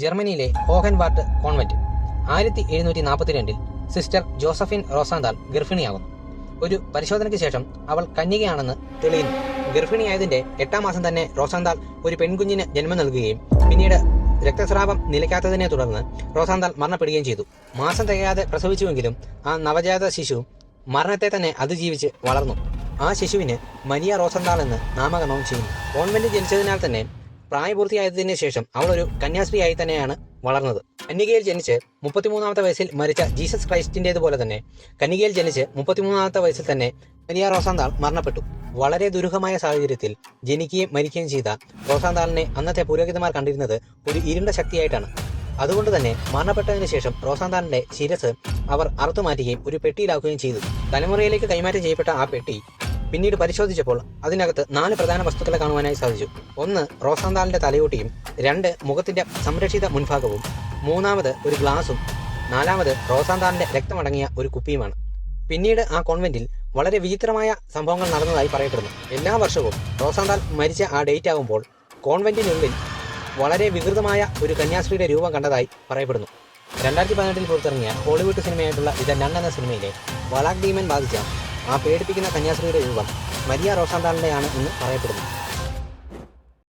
ജർമ്മനിയിലെ ഹോഹൻവാർട്ട് convent 1742 sister Josephine റോസാന്താൾ ഗർഭിണിയാകുന്നു. ഒരു പരിശോധനയ്ക്ക് ശേഷം അവൾ കന്യകയാണെന്ന് തെളിയുന്നു. ഗർഭിണിയായതിന്റെ 8-ാം മാസം തന്നെ റോസാന്താൾ ഒരു പെൺകുഞ്ഞിന് ജന്മം നൽകുകയും പിന്നീട് രക്തസ്രാവം നിലയ്ക്കാത്തതിനെ തുടർന്ന് റോസാന്താൾ മരണപ്പെടുകയും ചെയ്തു. മാസം തികയാതെ പ്രസവിച്ചുവെങ്കിലും ആ നവജാത ശിശു മരണത്തെ തന്നെ അതിജീവിച്ച് വളർന്നു. ആ ശിശുവിന് മരിയ റോസാന്താൾ എന്ന് നാമകരണവും ചെയ്യുന്നു. കോൺവെന്റിൽ ജനിച്ചതിനാൽ തന്നെ പ്രായപൂർത്തിയായതിനു ശേഷം അവൾ ഒരു കന്യാസ്ത്രീയായി തന്നെയാണ് വളർന്നത്. കന്യകയിൽ ജനിച്ച് 33-ാമത്തെ വയസ്സിൽ മരിച്ച ജീസസ് ക്രൈസ്റ്റിൻ്റേതുപോലെ തന്നെ കന്യകയിൽ ജനിച്ച് 33-ാമത്തെ വയസ്സിൽ തന്നെ മരിയ റോസാന്താൾ മരണപ്പെട്ടു. വളരെ ദുരൂഹമായ സാഹചര്യത്തിൽ ജനിക്കുകയും മരിക്കുകയും ചെയ്ത റോസാന്താളിനെ അന്നത്തെ പുരോഹിതന്മാർ കണ്ടിരുന്നത് ഒരു ഇരുണ്ട ശക്തിയായിട്ടാണ്. അതുകൊണ്ട് തന്നെ മരണപ്പെട്ടതിന് ശേഷം റോസാന്താളിന്റെ ശിരസ് അവർ അറുത്തുമാറ്റുകയും ഒരു പെട്ടിയിലാക്കുകയും ചെയ്തു. തലമുറയിലേക്ക് കൈമാറ്റം ചെയ്യപ്പെട്ട ആ പെട്ടി പിന്നീട് പരിശോധിച്ചപ്പോൾ അതിനകത്ത് 4 പ്രധാന വസ്തുക്കളെ കാണുവാനായി സാധിച്ചു. 1 റോസാന്താളിന്റെ തലയോട്ടിയും, 2 മുഖത്തിന്റെ സംരക്ഷിത മുൻഭാഗവും, 3 ഒരു ഗ്ലാസും, 4 റോസാന്താളിന്റെ രക്തമടങ്ങിയ ഒരു കുപ്പിയുമാണ്. പിന്നീട് ആ കോൺവെന്റിൽ വളരെ വിചിത്രമായ സംഭവങ്ങൾ നടന്നതായി പറയപ്പെടുന്നു. എല്ലാ വർഷവും റോസാന്താൾ മരിച്ച ആ ഡേറ്റ് ആകുമ്പോൾ കോൺവെന്റിനുള്ളിൽ വളരെ വികൃതമായ ഒരു കന്യാസ്ത്രീയുടെ രൂപം കണ്ടതായി പറയപ്പെടുന്നു. 2018 പുറത്തിറങ്ങിയ ഹോളിവുഡ് സിനിമയായിട്ടുള്ള ദ നൺ എന്ന സിനിമയിലെ വലാക് ഡീമൻ ബാധിച്ച ആ പേടിപ്പിക്കുന്ന കന്യാസ്ത്രീയുടെ രൂപം മരിയ റോസാന്താളിൻ്റെയാണ് എന്ന് പറയപ്പെടുന്നു.